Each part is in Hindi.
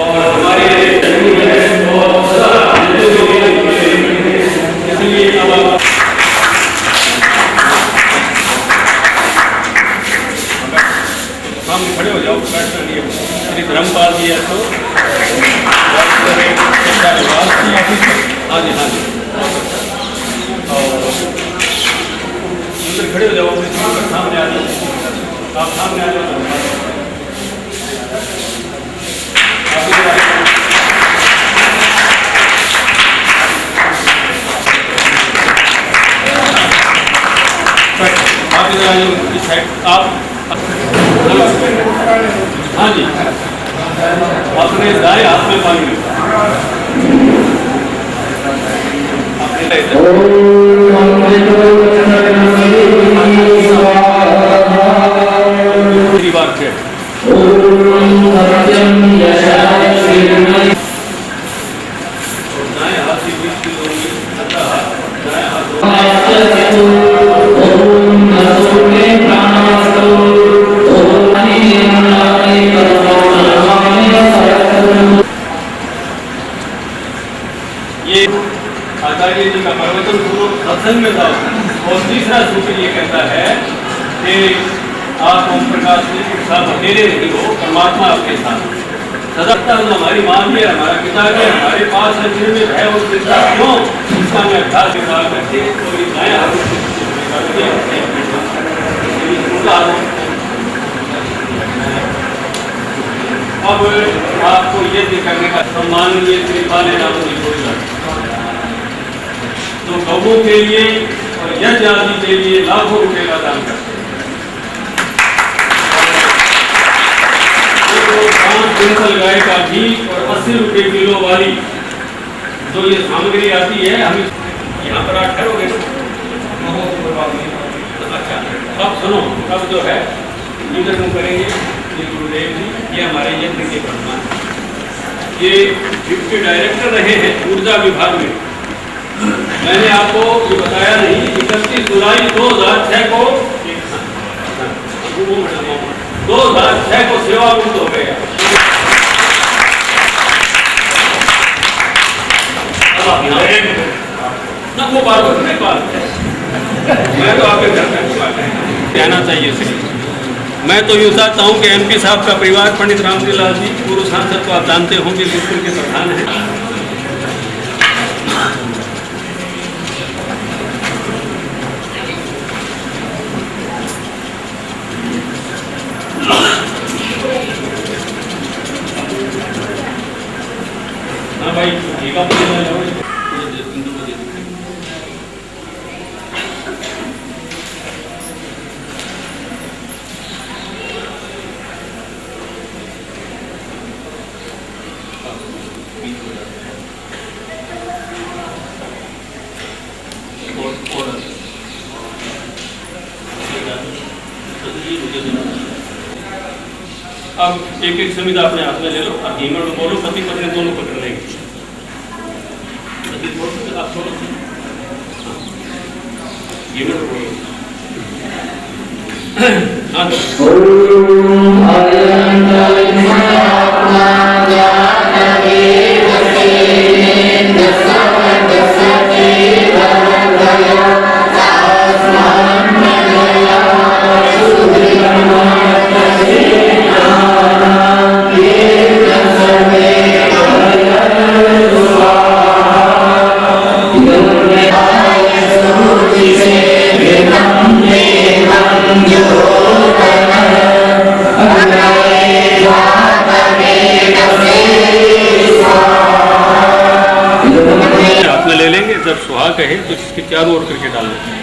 और हमारे इसलिए अब सामने खड़े हो जाओ, बैठ कर लिए श्री धर्मपाल जी है तो हाँ जी हाँ जी, और खड़े हो जाओ, अपने सामने आ जाओ, आप सामने आ जाओ। आप इधर इस साइड आप, हाँ जी, अपने दाएं हाथ में पानी बार फिर दाएं हाथ की बीच की ये आचार्य जी का प्रवचन पूर्व सत्संग में था। और तीसरा सूत्र ये कहता है कि आप ओम प्रकाश जी के साथ अकेले नहीं हो, परमात्मा आपके साथ सदाता हमारी माँ भी है, हमारा पिता भी है, हमारे पास है, जिनमें है और चिंता क्यों, इसका मैं अभ्यास करके तो ये नया अब आपको यज्ञ करने का सम्माननीय कृपाले नाम की घोषणा तो गौों के लिए और यज्ञ आदि के लिए लाखों रुपए का दान करते हैं। 5 क्विंटल गाय का घी और 80 रुपए किलो वाली जो ये सामग्री आती है, हम यहाँ पर आप ठहरोगे। अच्छा, अब सुनो, अब जो है इधर हम करेंगे ये गुरुदेव जी, ये हमारे यज्ञ के ब्रह्मा ये डिप्टी डायरेक्टर रहे हैं ऊर्जा विभाग में। मैंने आपको ये बताया नहीं, 31 जुलाई 2006 को 2006 को सेवा मुक्त हो गया। ना वो बात नहीं, बात मैं तो आपके घर में कहना चाहिए सही। मैं तो यूँ चाहता हूँ कि MP साहब का परिवार पंडित रामजी लाल जी पूर्व सांसद को आप जानते होंगे, स्कूल के प्रधान हैं। हाँ भाई, एक आप अब एक एक समिधा अपने हाथ में ले लो, अब हीमर में बोलो, पति पत्नी दोनों पकड़ लेंगे। आप बोलो हीमर में बोलो। ले लेंगे, जब सुहाग कहे तो इसके चारों ओर करके डाल देंगे।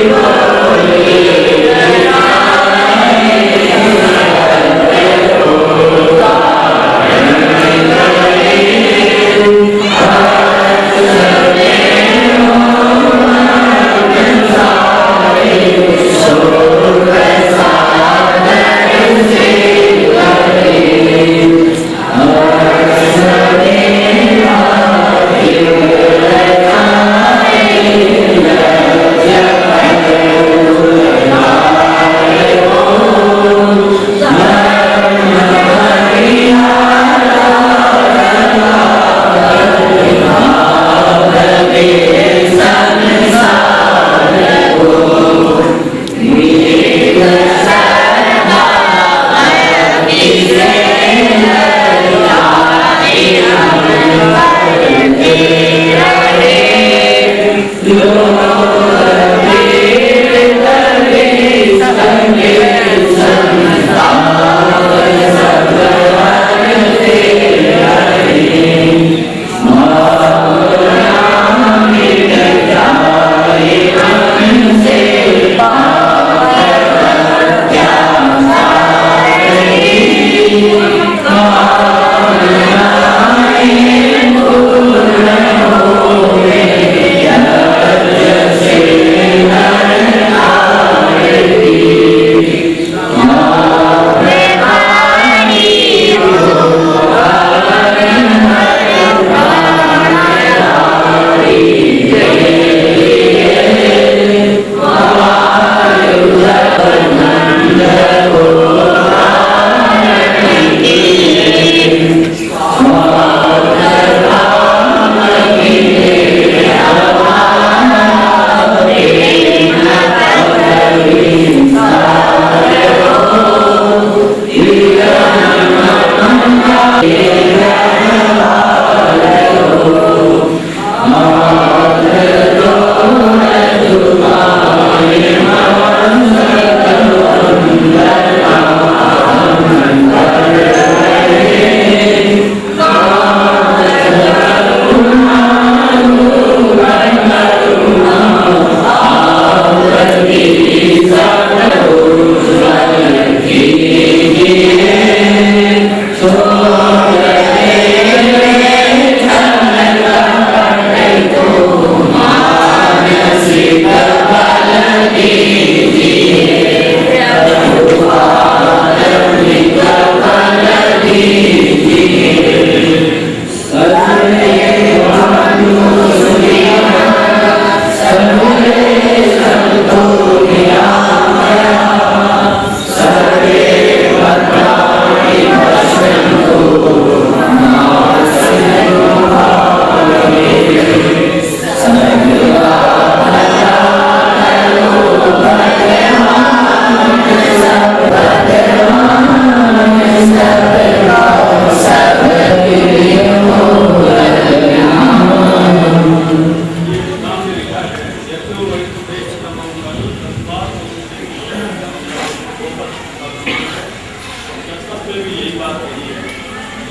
Viva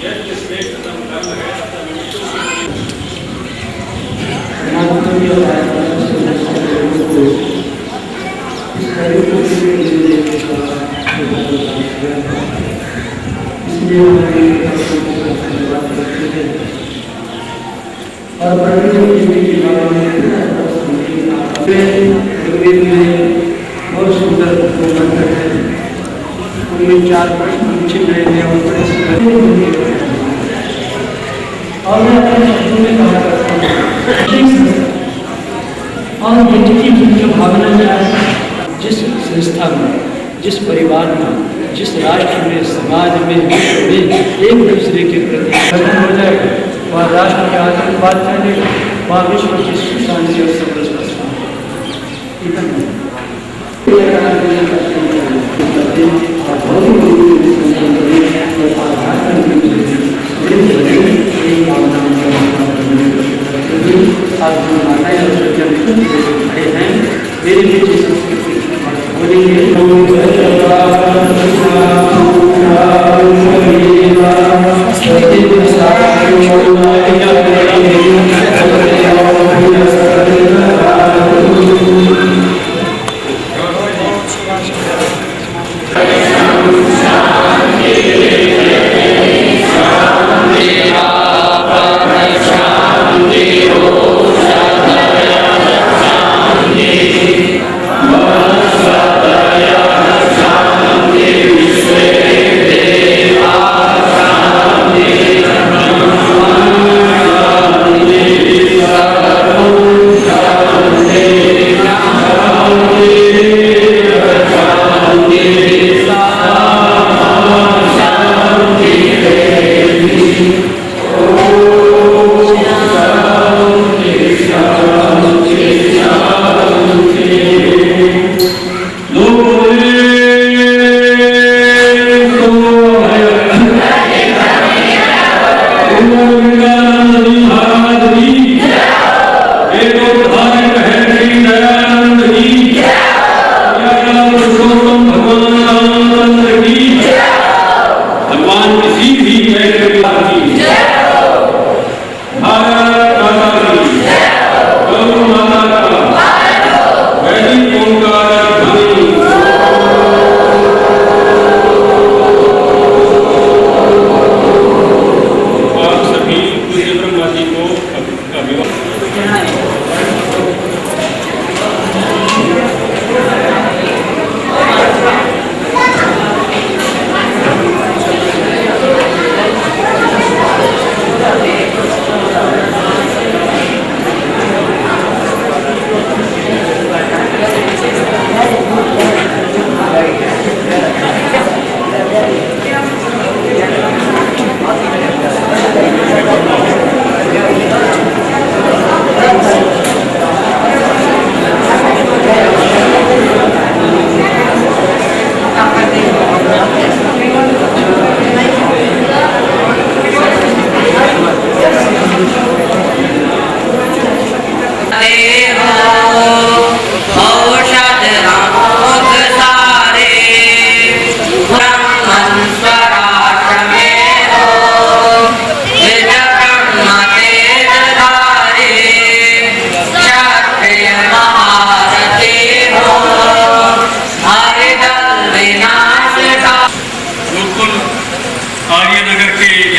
यज्ञ श्रेष्ठतम कर्म है अतः मनुष्यों के लिए और बहुत सुंदर मंत्र है। उनमें 4 प्रश्न चिन्ह हैं और मैं अपने शब्दों में कहा करता हूँ और जिनकी भावना में जिस संस्था में, जिस परिवार में, जिस राष्ट्र में, समाज में, विश्व में एक दूसरे के प्रति गठन हो जाए, वह राष्ट्र के आतंकवाद फैलेगा, वह विश्व की सुख शांति और समृद्धि मेरे लिए संस्कृति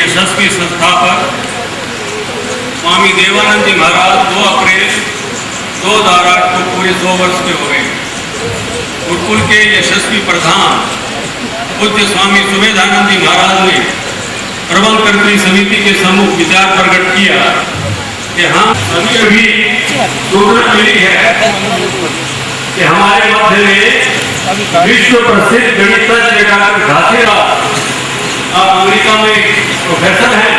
यशस्वी संस्थापक स्वामी देवानंद जी महाराज 2 अप्रैल 2008 को पूरे 100 वर्ष के हो गए। गुरुकुल के यशस्वी प्रधान पूज्य स्वामी सुमेधानंद जी महाराज ने प्रबंधकर्त्री समिति के सम्मुख विचार प्रकट किया कि हम सभी अभी सूचना मिली है कि हमारे मध्य में विश्व प्रसिद्ध गणितज्ञ डॉक्टर घासीराव अमेरिका में प्रोफेसर हैं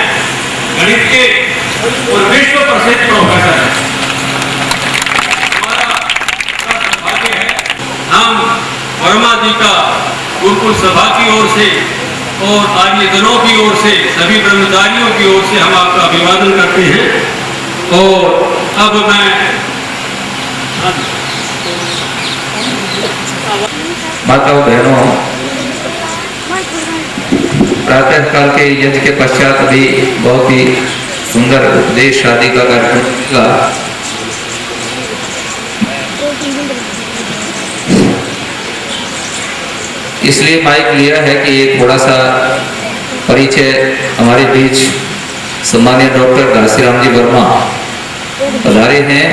गणित के और विश्व प्रसिद्ध प्रोफेसर हैं। हमारा सौभाग्य है हम वर्मा जी का गुरुकुल सभा की ओर से और आर्यजनों की ओर से सभी ब्रह्मचारियों की ओर से हम आपका अभिवादन करते हैं। और अब मैं माताओं बहनों प्रातः काल के के यज्ञ के पश्चात अभी बहुत ही सुंदर उपदेश शादी का कार्यक्रम होगा। इसलिए माइक लिया है कि ये थोड़ा सा परिचय हमारे बीच सम्मानीय डॉक्टर घासीराम जी वर्मा पधारे हैं।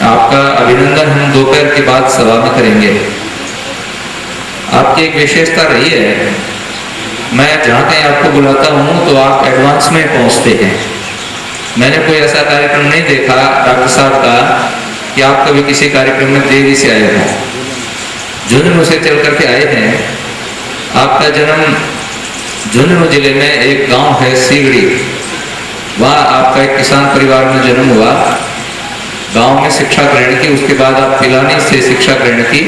आपका अभिनंदन हम दोपहर के बाद सभा में करेंगे। आपकी एक विशेषता रही है, मैं जहाँ कहीं आपको बुलाता हूँ तो आप एडवांस में पहुँचते हैं। मैंने कोई ऐसा कार्यक्रम नहीं देखा डॉक्टर साहब का कि आप कभी किसी कार्यक्रम में देरी से आए हों। झुंझुनू से चल करके आए हैं। आपका जन्म झुंझुनू जिले में एक गांव है सीगड़ी, वहाँ आपका एक किसान परिवार में जन्म हुआ। गांव में शिक्षा ग्रहण की, उसके बाद आप पिलानी से शिक्षा ग्रहण की।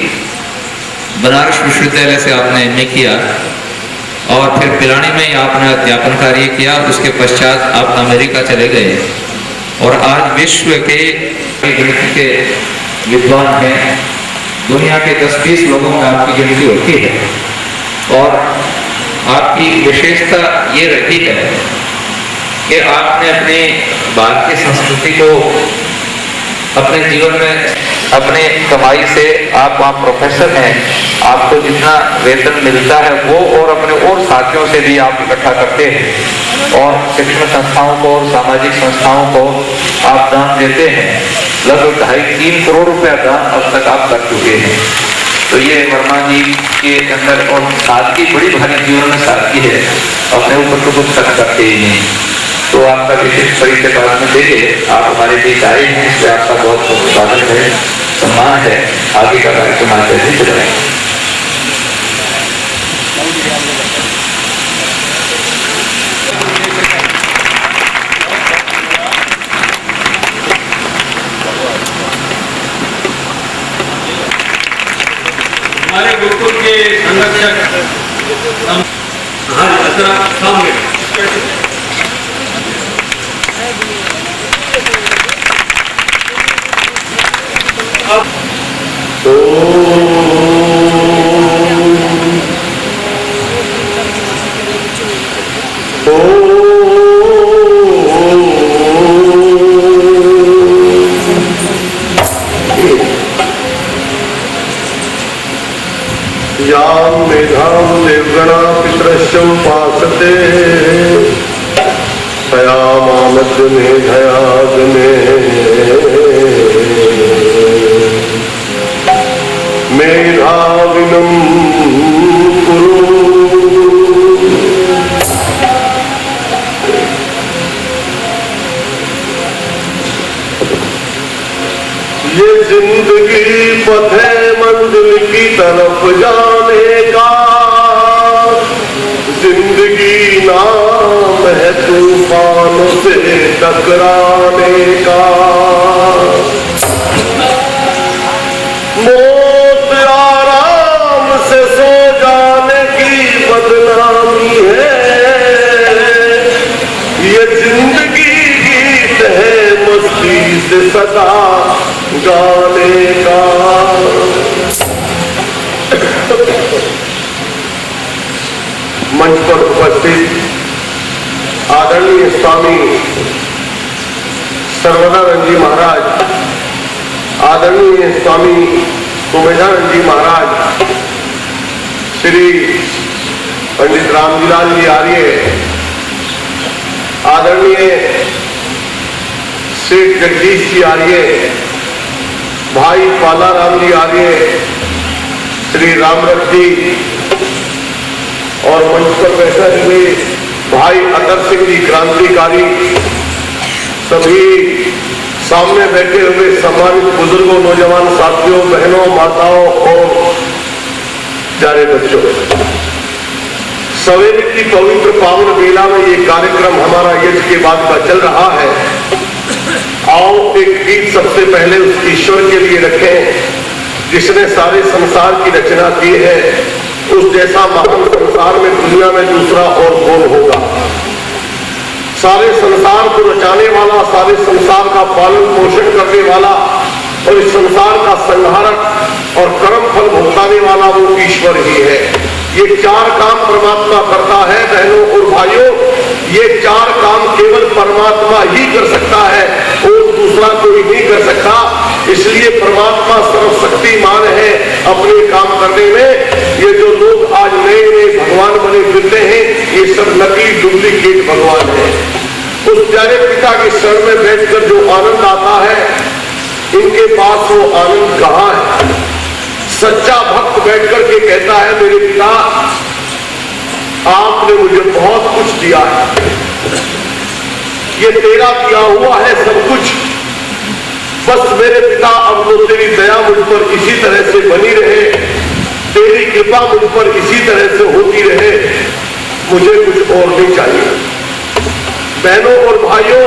बनारस विश्वविद्यालय से आपने एमए किया और फिर पिलानी में ही आपने अध्यापन कार्य किया। उसके पश्चात आप अमेरिका चले गए और आज विश्व के गणित के विद्वान हैं। दुनिया के 10-20 लोगों में आपकी गिनती होती है और आपकी विशेषता ये रही है कि आपने अपने भारतीय संस्कृति को अपने जीवन में अपने कमाई से, आप वहाँ प्रोफेसर हैं, आपको जितना वेतन मिलता है वो और अपने और साथियों से भी आप इकट्ठा करते हैं और शिक्षण संस्थाओं को और सामाजिक संस्थाओं को आप दान देते हैं। लगभग 2.5-3 करोड़ रुपया दान अब तक आप कर चुके हैं। तो ये वर्मा जी के अंदर और सादगी, बड़ी भारी जीवन में सादगी है, अपने ऊपर तो कुछ खर्च करते ही नहीं। तो आपका विशेष परिचय बाद में देंगे। आप हमारे बीच आए हैं, इसलिए आपका बहुत बहुत स्वागत है, सम्मान है। आगे का कार्यक्रम आप कैसे चलाएंगे। हमारे गुरुकुल के संरक्षक सामने यां मेधां देवगणा पितरश्चम पासते तया मानद मेधयाग्ने मेधाविनं कुरु। ये जिंदगी पथ है मंजिल की तरफ जाने का, जिंदगी नाम है तूफान से टकराने का। मौत आराम से सो जाने की बदनामी है। ये जिंदगी गीत है मस्ती से सदा गाने का। मंच पर उपस्थित आदरणीय स्वामी सर्वदानंद जी महाराज, आदरणीय स्वामी सुमेधानंद जी महाराज, श्री पंडित रामजीलाल जी आर्य, आदरणीय श्री जगदीश जी आर्य, भाई पालाराम जी आर्य, श्री रामरथ जी और मंच पर बैठे हुए भाई अतर सिंह जी क्रांतिकारी, सभी सामने बैठे हुए सम्मानित बुजुर्गों, नौजवान साथियों, बहनों, माताओं और प्यारे बच्चों, सवेरे की पवित्र पावन बेला में ये कार्यक्रम हमारा यज्ञ के बाद का चल रहा है। आओ एक गीत सबसे पहले उस ईश्वर के लिए रखें जिसने सारे संसार की रचना की है। उस जैसा महान संसार में दुनिया में दूसरा और कौन होगा। सारे संसार को रचाने वाला, सारे संसार का पालन पोषण करने वाला और इस संसार का संहारक और कर्म फल भुगताने वाला वो ईश्वर ही है। ये 4 काम परमात्मा करता है। बहनों और भाइयों, ये 4 काम केवल परमात्मा ही कर सकता है और दूसरा कोई नहीं कर सकता। इसलिए परमात्मा सर्वशक्तिमान है अपने काम करने में। ये जो लोग आज नए नए भगवान बने फिरते हैं, ये सब नकली डुप्लीकेट भगवान है। उस प्यारे पिता के शरण में बैठकर जो आनंद आता है, इनके पास वो आनंद कहाँ है? सच्चा भक्त बैठकर के कहता है, मेरे पिता आपने मुझे बहुत कुछ दिया है, ये तेरा दिया हुआ है सब कुछ, बस मेरे पिता अब तो तेरी दया मुझ पर इसी तरह से बनी रहे, तेरी कृपा मुझ पर इसी तरह से होती रहे, मुझे कुछ और नहीं चाहिए। बहनों और भाइयों,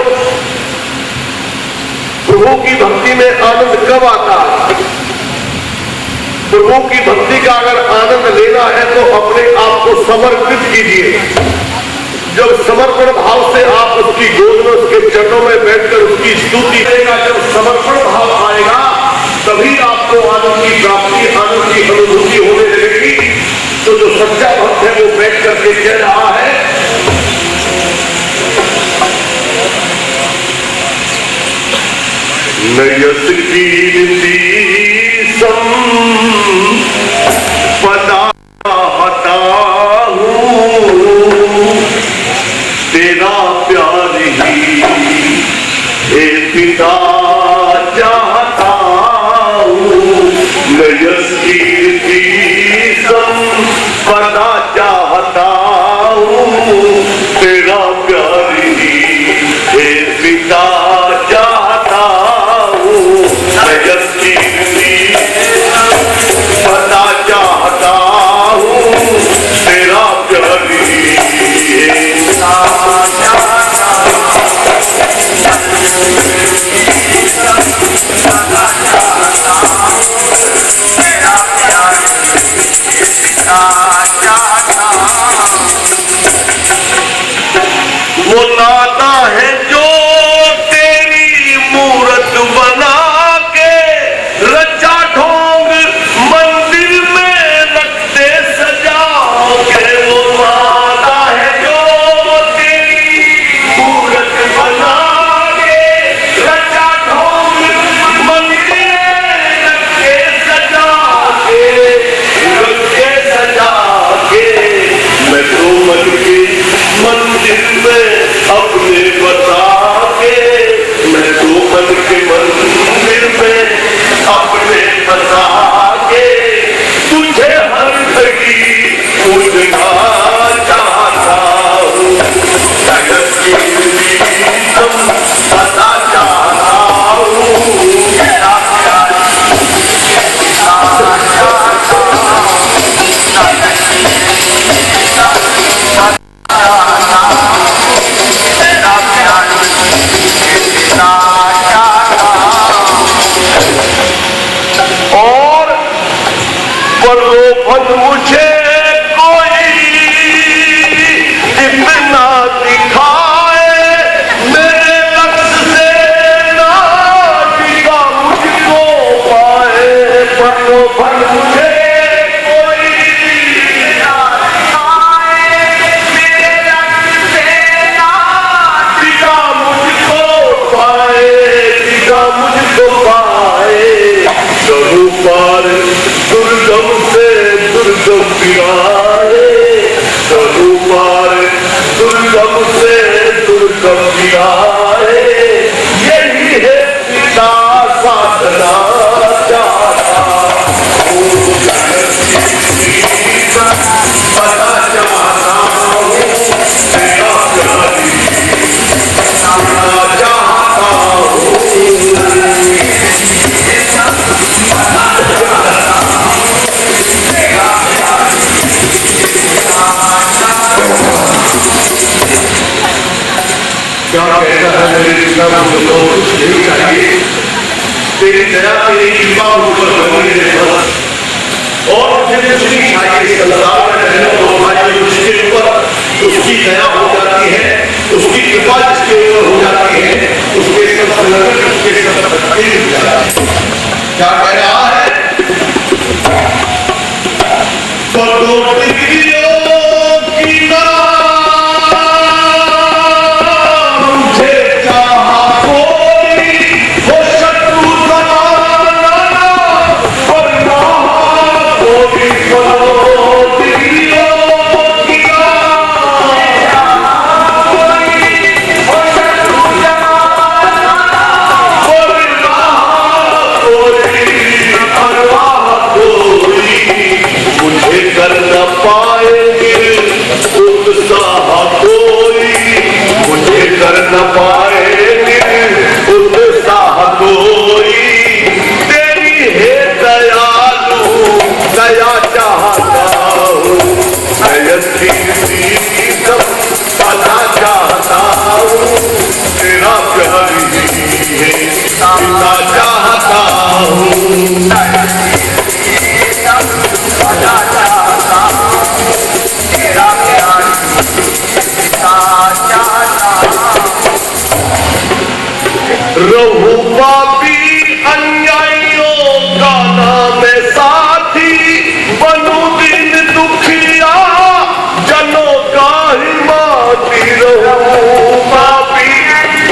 प्रभु की भक्ति में आनंद कब आता है? प्रभु की भक्ति का अगर आनंद लेना है तो अपने आप को समर्पित कीजिए। जब समर्पण भाव से आप उसकी गोद में, उसके चरणों में बैठकर उसकी स्तुति करेगा, जब समर्पण भाव आएगा तभी आपको आनंद की प्राप्ति, आनंद की अनुभूति होने लगेगी। तो जो सच्चा भक्त है वो बैठ करके कह रहा है, नयस कीर्ति संपदा हटाऊं, तेरा प्यार ही ए पिता चाहता हूँ। नयस कीर्ति संपदा चाहता हूँ, तेरा प्यार ही ए पिता चाहता हूँ। नयस कीर्ति संपदा चाहता हूँ, तेरा प्यार ही ए पिता वो नाता है जो तेरी मूरत बना के रचा ढोंग मंदिर में रखते सजा के। वो नाता है जो तेरी मूरत बना के रचा ढोंग मंदिर में रखते सजा के मैं तो मन के मंदिर में अपने बसा के, मैं तो मन के मंदिर में अपने बसा के तुझे हर घड़ी पूजना चाहता हूँ। जगत की पता चाहता हूँ, और प्रलोभन मुझे कोई इतना दिखाए, मेरे लक्ष्य से ना टिका मुझको पाए। प्रलोभन मुझे कोई ना दिखाए, मेरे लक्ष्य से ना टिका मुझको पाए, टिका मुझको पाए। करूं पार दुर्गम से दुर्गम गिराए, करूं पार दुर्गम से दुर्गम गिराए। यही है पिता साधना चाहता हूँ, पता चाहता हूँ, तेरा प्यार चाहता हूँ। क्या कहता है मेरे पिता, मुझे कुछ नहीं चाहिए, तेरी दया तेरी कृपा ऊपर बनी रहे और मुझे कुछ नहीं चाहिए। संसार में रहने तो भाई उसके ऊपर उसकी दया हो जाती है, उसकी कृपा जिसके ऊपर हो जाती है, उसके सब संकट, उसके सब तकलीफ हो जाती है। क्या कह रहा है? तो पाएंगे उत्साह कोई, मुझे कर न पाएंगे उत्साह कोई। तेरी है दयालु दया चाहता हूँ, सदा चाहता हूँ, तेरा प्यार ही है पिता चाहता हूँ। रहू पापी अन्यायियों का नाम साथी, बनू दीन दुखिया जनों का हिमाती। रहू पापी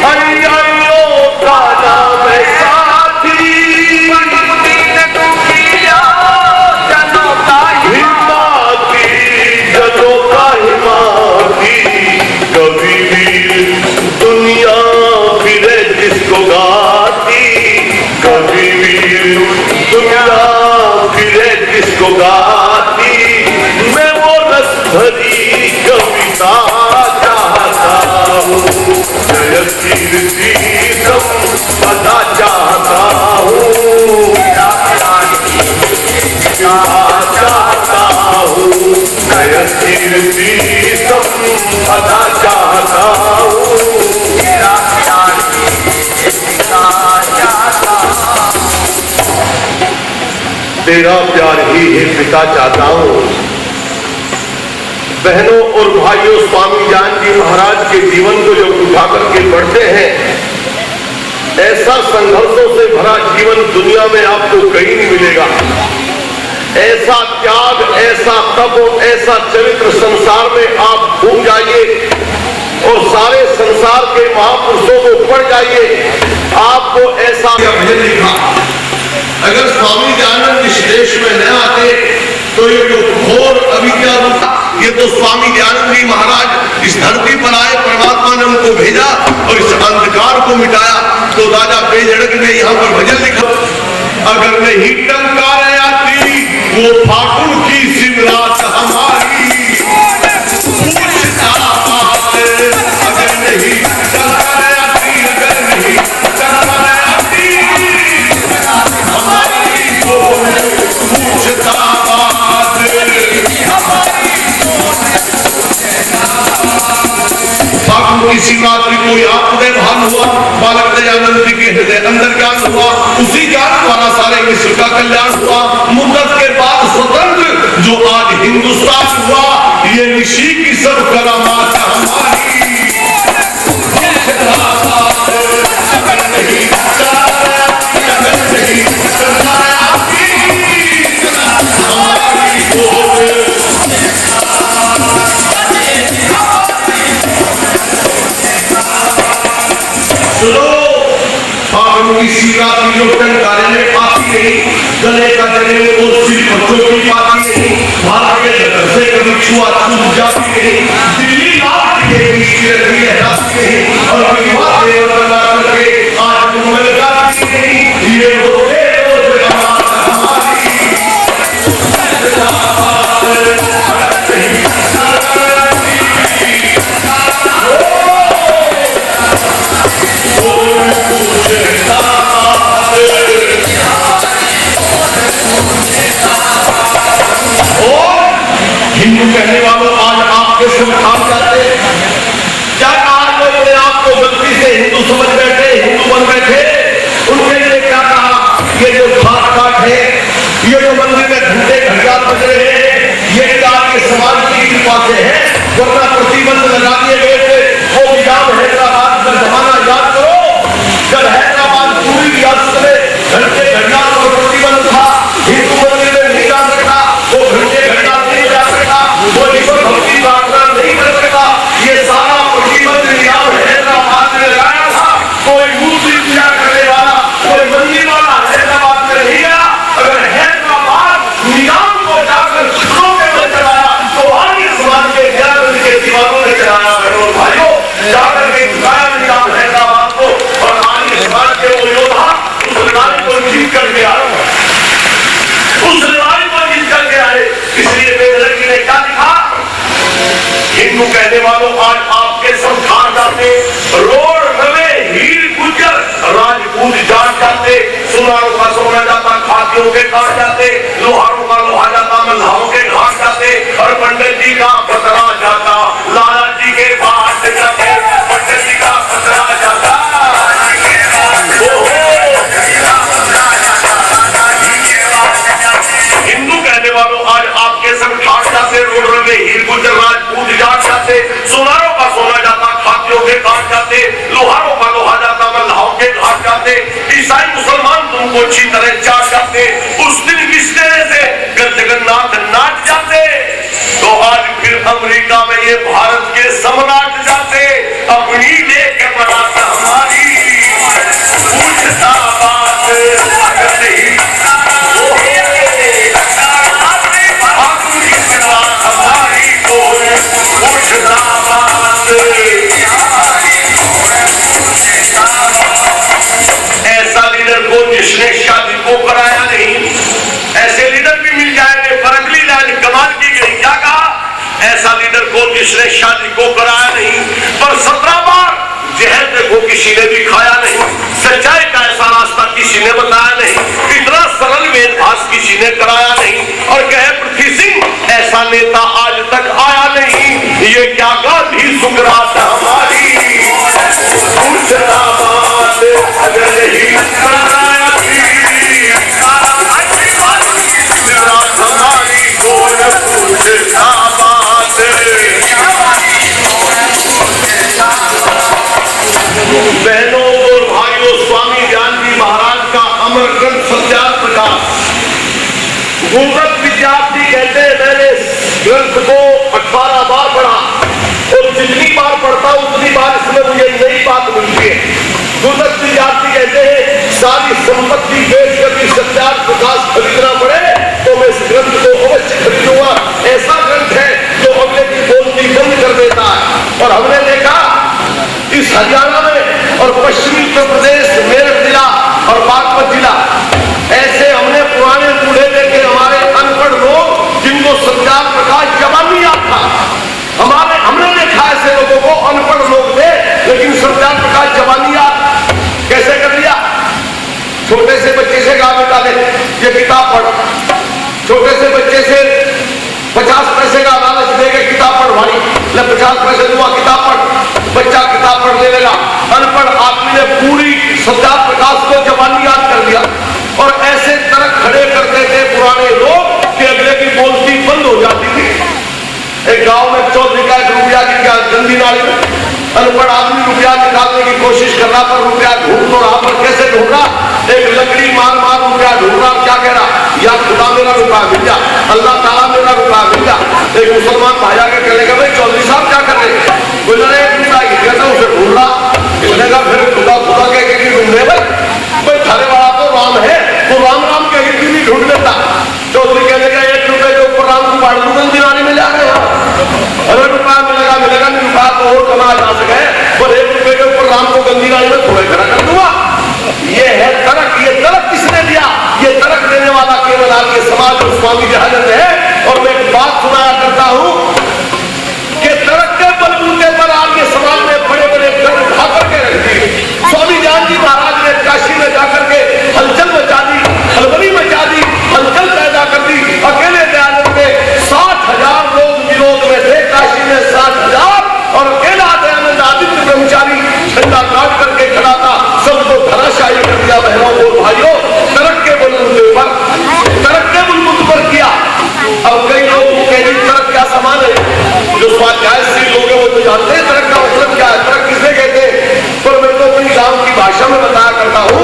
अन्यायियों का नाम साथी, बनू दीन दुखिया जनों का हिमाती, जनों का हिमाती। कभी भी दुनिया फिरे जिसको गाती, कभी भी दुनिया फिरे जिसको गाती, मैं वो रस भरी कविता चाहता हूँ। जय कीर्ति सदा चाहता हूँ, चाहता हूँ। जय कीर्ति सदा चाहता हूँ। तेरा प्यार ही है पिता चाहता हूँ। बहनों और भाइयों, स्वामी जान जी महाराज के जीवन को जब उठा करके पढ़ते हैं, ऐसा संघर्षों से भरा जीवन दुनिया में आपको कहीं नहीं मिलेगा। ऐसा त्याग, ऐसा तप, ऐसा चरित्र संसार में आप घूम जाइए और सारे संसार के महापुरुषों को पढ़ जाइए, आपको ऐसा भजन लिखा। अगर स्वामी दयानंद इस देश में न आते तो ये जो घोर अविद्या रूप, ये तो स्वामी दयानंद जी महाराज इस धरती पर आए, परमात्मा ने उनको भेजा और इस अंधकार को मिटाया। तो राजा बेझड़क ने यहाँ पर भजन लिखा, अगर नहीं टंकार आती वो फागुन की शिवरात हमारी, अगर नहीं टंकार आती, अगर नहीं टंकार आती हमारी तो पूछता फागुन की शिवरात्रि को आपने भान हुआ, बालक दयानंद जी के हृदय अंदर ज्ञान हुआ, उसी ज्ञान द्वारा सारे विश्व का कल्याण हुआ। मुद्दत के बाद स्वतंत्र जो आज हिंदुस्तान हुआ, ये ऋषि की सब करामात हमारी। शिवरात्रि जो टंकारे में आती नहीं, गले का जने और सिर बच्चों की पाती नहीं, भारत के घर से कभी छुआ छूट जाती नहीं, दिल्ली लाट के लहराती नहीं, और विवाह करके आज मुंबई जाती नहीं। ये होते हिंदू कहने वालों, आज आपके सब खाम जाते क्या आज लोग अपने आप को गलती से हिंदू समझ बैठे, हिंदू बन बैठे। उनके लिए क्या कहा, ये जो घाट काट है, ये जो मंदिर में घंटे घंटा बज रहे हैं, ये क्या आपके समाज की कृपा से है, वरना प्रतिबंध लगा दिए गए थे। वो निजाम हैदराबाद का जमाना याद करो, जब हैदराबाद पूरी रियासत में घंटे घंटा पर प्रतिबंध था, हिंदू मंदिर में नहीं जा सकता, वो घंटे घंटा नहीं जा सकता, वो ईश्वर भक्ति प्रार्थना नहीं कर सकता। ये सारा प्रतिबंध निजाम हैदराबाद में लगाया था। कोई मूर्ति पूजा करने वाला, कोई मंदिर वाला हैदराबाद में नहीं गया। अगर हैदराबाद निजाम को जाकर छुट्टों के में चलाया तो आगे समाज के ज्ञान के दीवारों ने चलाया। भाइयों, जाकर के निजाम हैदराबाद को और आगे समाज कहने वालों आज आपके संसार जाते, रोड रवे हीर गुजर राजपूत जाट जाते, सुनारों का सोना जाता, खातियों के काट जाते, लोहारों का लोहा जाता, मल्हारों के घाट जाते, और पंडित जी का पतरा जाता, लाला जी के बाट जाते, पंडित जी का पतरा जाता। हिंदू कहने वालों आज आपके संग ठाट जाते, रोड रवे हीर गुजर राजपूत जाट जाते, सुनारों का सोना जाता, खातियों के काट जाते, लोहारों का लोहा जाता, मल्हारों के घाट जाते, ईसाई मुसलमान तुमको अच्छी तरह चाट जाते, उस दिन किस तरह से जगन्नाथ नाच जाते। तो आज फिर अमेरिका में ये भारत के सम्राट जाते, अपनी लेके बनाता हमारी पूछता बात अगर नहीं हमारी कोई पूछता बात। ऐसा लीडर को जिसने शादी को कराया नहीं, ऐसे लीडर भी मिल जाएंगे। पर अगली लाइन कमाल की गई, क्या कहा? ऐसा लीडर को जिसने शादी को कराया नहीं, पर 17 बार जहर देखो किसी ने भी खाया नहीं, सच्चाई का ऐसा रास्ता किसी ने बताया नहीं, इतना सरल वेदभास किसी ने कराया नहीं, और कहे पृथ्वी सिंह ऐसा नेता आज तक आया नहीं। ये क्या गांधी सुकरात हमारी पूछता बात अगर नहीं कराया हमारी कोई पूछता बात। बहनों और भाइयों, स्वामी ज्ञान जी महाराज का अमर ग्रंथ सत्यार्थ प्रकाश, गुरुदत्त विद्यार्थी कहते हैं मैंने ग्रंथ को 18 बार पढ़ा, और जितनी बार पढ़ता हूं उतनी बार इसमें मुझे नई बात मिलती है। गुरुदत्त विद्यार्थी कहते हैं सारी संपत्ति बेच कर सत्यार्थ प्रकाश खरीदना पड़े तो मैं इस ग्रंथ को अवश्य खरीदूंगा। ऐसा ग्रंथ है जो अगले की बोलती बंद कर देता है। और हमने देखा इस हरियाणा में और पश्चिमी उत्तर प्रदेश, मेरठ जिला और बागपत जिला, ऐसे हमने पुराने बूढ़े देखे, हमारे अनपढ़ लोग जिनको सत्यार्थ प्रकाश जबानी याद था, हमने देखा ऐसे लोगों को, अनपढ़ लोग थे लेकिन सत्यार्थ प्रकाश जबानी याद कैसे कर लिया। छोटे से बच्चे से गा निकाले ये किताब पढ़, छोटे से बच्चे से 50 पैसे का लालच देके किताब पढ़ भाई, ले 50 पैसे दूंगा किताब पढ़, बच्चा किताब पढ़ने लगा। अनपढ़ आदमी ने पूरी सत्यार्थ प्रकाश को जबानी याद कर दिया, और ऐसे तरक खड़े करते थे पुराने लोग कि अगले की बोलती बंद हो जाती थी। एक गांव में चौधरी का 1 रुपया की क्या गंदी नाली में अनपढ़ आदमी रुपया निकालने की कोशिश कर रहा, पर रुपया ढूंढ तो रहा, पर कैसे ढूंढ रहा? एक लकड़ी मार मार रुपया ढूंढ रहा। क्या कह रहा? या खुदा मेरा रुपया मिल जा, अल्लाह ताला मेरा रुपया मिल जा। एक मुसलमान भाई आके कहेगा भाई चौधरी साहब क्या कर रहे हैं? बोल रहे एक रुपया कहता उसे ढूंढ रहा, इसने कहा फिर खुदा खुदा कह के ढूंढे भाई थारे वाला तो राम है, तो राम राम कह के क्यों नहीं ढूंढ लेता? चौधरी कहने का 1 रुपए के ऊपर राम को बाढ़ दिलाने में जा रहे हैं, अगर रुपया मिलेगा नहीं, रुपया तो और कमाया जा सके, पर 1 रुपए के ऊपर राम को गंदी नाली में थोड़े खड़ा कर दूंगा। ये है तरक। ये तरक किसने दिया? ये तरक देने वाला केवल आपके समाज और स्वामी जहानंद है। और मैं एक बात सुनाया करता हूं कि तरक के बलबूते पर आपके समाज में बड़े बड़े गढ़ उठा करके रख दिए। स्वामी ज्ञान जी महाराज ने काशी में जाकर के हलचल मचा दी, खलबली मचा दी, हलचल पैदा कर दी। अकेले दयानंद के 60,000 लोग विरोध में थे, काशी में 60,000, और अकेला दयानंद आदित्य ब्रह्मचारी झंडा काट करके खड़ा था, सबको धराशायी कर दिया। बहनों और भाइयों, तरक के बलबूते पर किया। अब कई लोग कहेंगे तरक क्या समान है, जो स्वाध्यायशील लोग हैं वो तो जानते हैं तरक का मतलब क्या है, तरक किसे कहते हैं। पर मैं तो अपनी गांव की भाषा में बताया करता हूँ।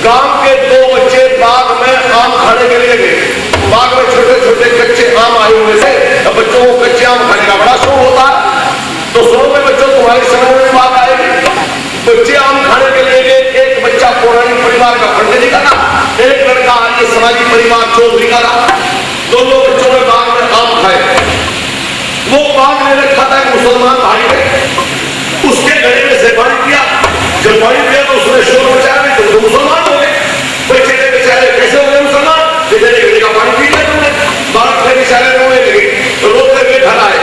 गांव के 2 बच्चे बाग में आम खाने के लिए गए। बाग में छोटे छोटे कच्चे आम आए हुए थे। अब बच्चों को कच्चे आम खाने का बड़ा शौक होता है, तो शौक में बच्चों तुम्हारे समय में बात आएगी। बच्चे आम खाने के लिए गए। एक बच्चा पौराणिक परिवार का पंडित जी का था, एक लड़का आर्य समाजी परिवार चौधरी का था। दोनों बच्चों ने बाग में आम खाए। वो बाग में रखा था एक मुसलमान भाई ने, उसके गले में से पानी पिया। जब पानी पिया तो उसने शोर मचाया, तो मुसलमान हो गए। बच्चे ने बेचारे कैसे हो गए मुसलमान? बेचारे गले का पानी पी लिया तुमने। बालक ने बेचारे रोने लगे, तो रोते हुए घर आए।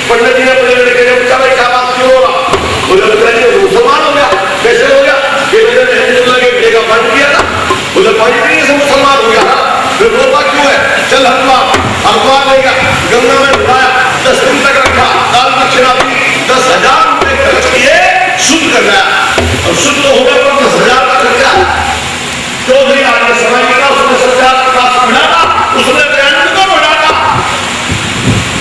पंडित जी ने अपने लड़के ने गंगा में डुबाया, 10 दिन तक रखा, दान दक्षिणा दी, 10,000 रुपए खर्च किए, शुद्ध कर गया। और शुद्ध हो गया तो 10,000 का खर्चा। चौधरी आर्य समाज का उसने सत्याग्रह प्रकाश बढ़ाया, उसने प्रयाण को बढ़ाया।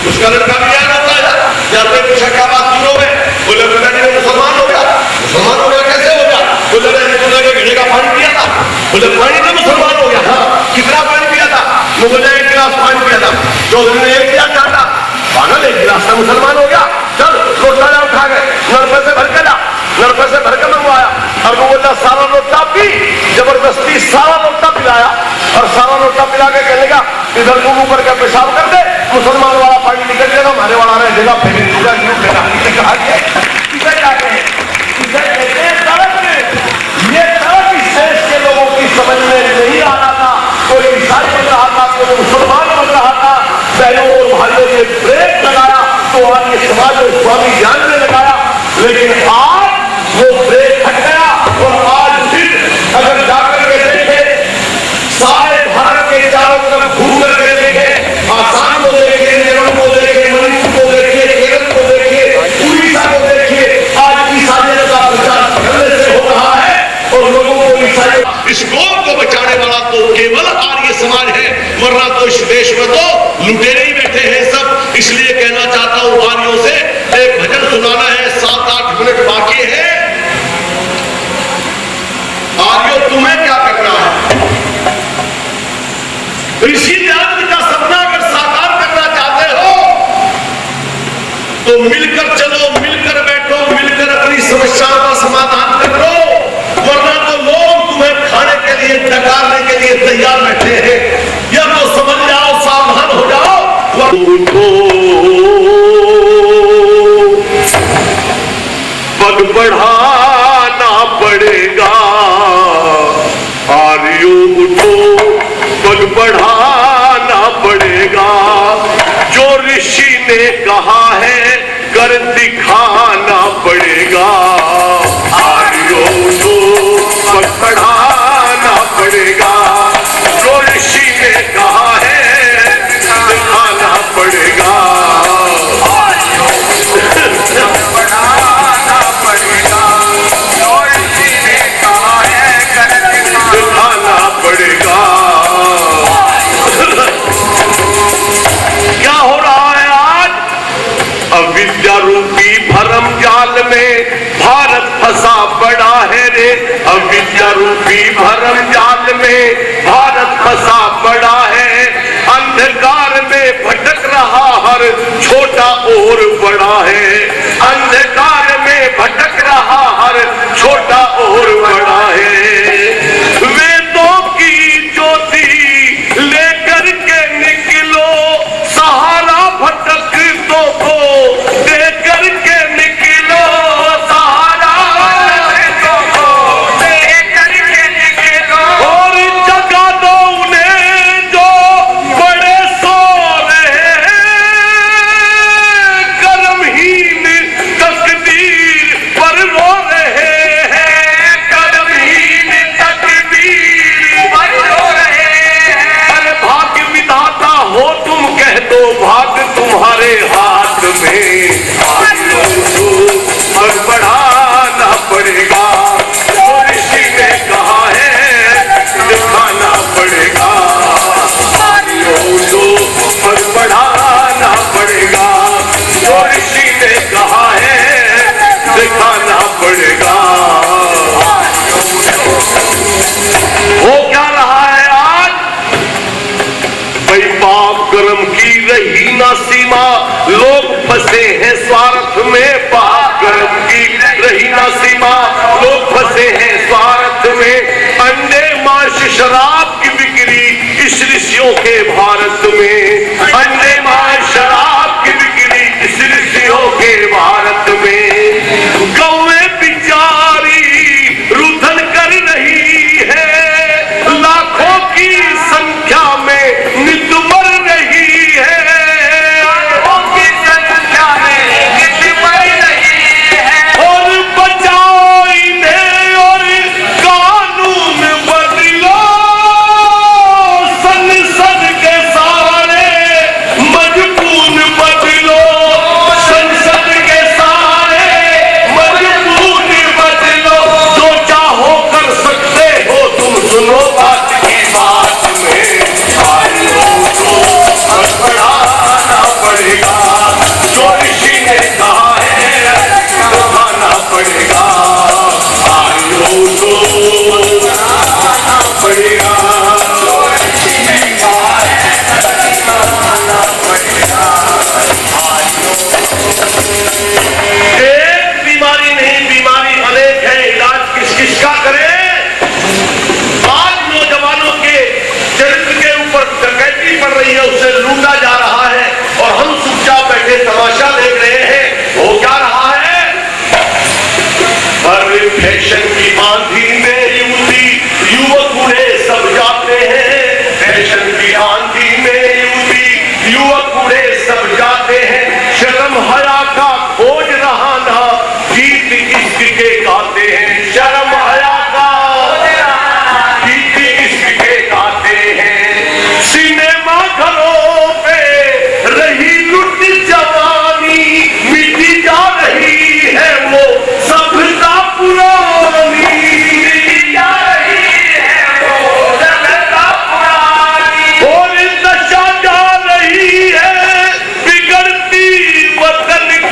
उसका लड़का भी याद होता है, जाते पूछा क्या बात करोगे, बोले बेटा जी मुसलमान हो गया। मुसलमान हो गया कैसे हो गया? बोले मैंने घड़े का पानी पिया था। बोले पानी तो मुसलमान हो गया। हाँ, कितना पानी पिया था? बोले 1 गिलास पानी पिया था। चौधरी ने 1 गिलास चाटा, पागल 1 गिलास से मुसलमान हो गया। चल लोटा उठा गए, 9 रुपए से भर के ला, 9 रुपए से भर के मंगवाया। और वो बोला सारा लोटा पी, जबरदस्ती सारा लोटा पिलाया। और सारा लोटा पिला के कहने का इधर मुंह करके पेशाब कर दे, मुसलमान वाला पानी निकल जाएगा, हमारे वाला रह जाएगा, फिर दूंगा यूं कहना। इसे कहा गया, इसे कहते हैं, इसे कहते हैं तरक। ये तरक इस देश के लोगों की समझ में नहीं आ रहा था। कोई ईसाई बन रहा था, कोई मुसलमान बन रहा था। बहनों और भाइयों ने ब्रेक लगाया तो आज ये समाज और स्वामी ज्ञान ने लगाया। लेकिन आज वो ब्रेक हट गया और आज फिर अगर जाकर के देखे, सारे भारत के चारों तरफ घूम करके देखे, आसाम को देखे, केरल को देखे, मणिपुर को देखे, केरल को देखे, उड़ीसा को देखे, आज ईसाइयत का प्रचार करने से हो रहा है और लोगों को ईसाई इस कौम को बचाने वाला तो केवल आर्य समाज है, वरना तो इस देश में तो लुटेरे ही बैठे हैं सब। इसलिए कहना चाहता हूं आर्यों से, एक भजन सुनाना है, 7-8 मिनट बाकी है। आर्यों तुम्हें क्या करना है? ऋषि ध्यान का सपना अगर साकार करना चाहते हो तो मिलकर चलो, मिलकर बैठो, मिलकर अपनी समस्याओं का समाधान करो। वरना तो लोग तुम्हें खाने के लिए, डकारने के लिए तैयार बैठे हैं। या तो समझ जाओ, सावधान हो जाओ। पग बढ़ाना पड़ेगा, आर्यों उठो, पग बढ़ाना पड़ेगा। जो ऋषि ने कहा है कर दिखाना पड़ेगा। आर्यों उठो, पग बढ़ाना पड़ेगा। जो ऋषि ने कहा है दिखाना पड़ेगा। क्या हो रहा है आज? अविद्या रूपी भरम जाल में भारत फंसा पड़ा है रे। अविद्या रूपी भरम जाल में भारत फंसा पड़ा है। अंधकार में भटक रहा हर छोटा और बड़ा है। अंधकार में भटक रहा हर छोटा और बड़ा है। वेदों की ज्योति लेकर के निकलो, सहारा भटकतों को देकर के निकलो। सहारा भटकतों को देकर के निकलो और जगा दो उन्हें जो बड़े सो रहे हैं। कर्महीन तकदीर पर रो रहे हैं। कर्महीन तकदीर पर रो रहे हैं। अरे भाग्य विधाता हो तुम, कह दो भाग्य तुम्हारे हाथ में। पग बढ़ाना पड़ेगा। ऋषि ने कहा है दिखाना पड़ेगा। पग बढ़ाना पड़ेगा। जो ऋषि ने कहा है दिखाना पड़ेगा। हो क्या रहा है आज? भाई पाप कर्म की रही ना सीमा, लोग फंसे हैं स्वार्थ में। पाप कर्म की रही ना सीमा, लोग फंसे हैं स्वार्थ में। अंडे मांस शराब की बिक्री इस ऋषियों के भारत में। अंडे मांस शराब की बिक्री इस ऋषियों के भारत में। गौएं बिचारी रुदन कर रही है, लाखों की संख्या में नित मर रही है। लाखों की संख्या में नित मर रही है। और बचाओ इन्हें और कानून बदलो। संसद के सारे मजबूर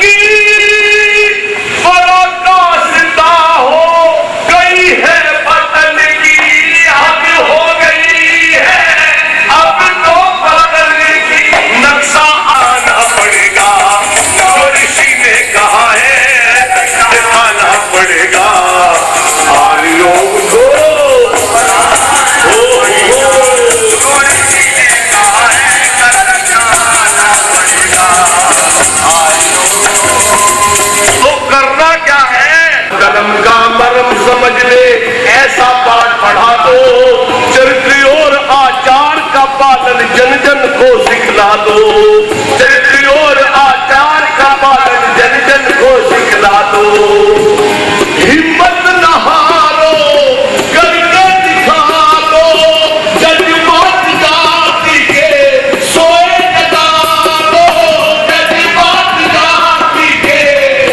की बड़ा कासिदा हो गई है, बदन की हद हो गई है, अब तो बदन की नक्शा आना पड़ेगा, जो ऋषि ने कहा है दिखाना पड़ेगा आर्यों को। तो करना क्या है, कलम का मर्म समझ ले, ऐसा पाठ पढ़ा दो, चरित्र और आचार का पालन जन जन को सिखला दो, चरित्र और आचार का पालन जन जन को सिखला दो। हिम्मत न हारो, करके दिखा दो, जज्बात जाति के सोए जगा दो, जज्बात जाति के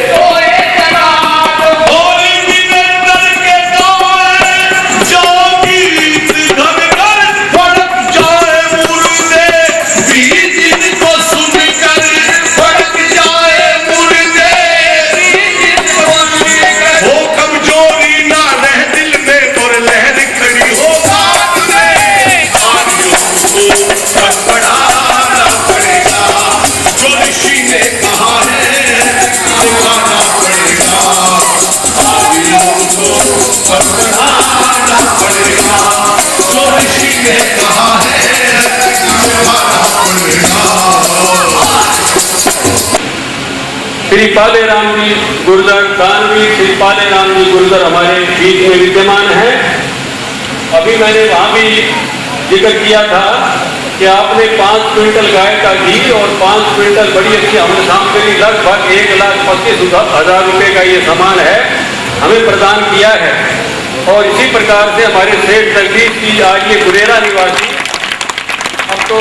सोए जगा दो। और विनम्र के गाए जो गीत घर घर फड़क जाए मुर्दे, बीच इनको सुनकर फड़क जाए मुर्दे, हो कमजोरी ना रह दिल में और लहर खड़ी हो बात में। आर्यों को बढ़ाना पड़ेगा, जो ऋषि ने कहा है दिखाना पड़ेगा, आर्यों को बढ़ाना पड़ेगा, जो ऋषि ने कहा है दिखाना पड़ेगा। श्री पाले राम जी गुर्जर दानवीर श्री पाले राम जी गुर्जर हमारे बीच में विद्यमान है। अभी मैंने वहाँ भी जिक्र किया था कि आपने 5 क्विंटल गाय का घी और 5 क्विंटल बड़ी अच्छी हमने सामग्री लगभग 1,25,000 रुपये का ये सामान है हमें प्रदान किया है। और इसी प्रकार से हमारे सेठ जगदीश जी आज ये गुरेरा निवासी, अब तो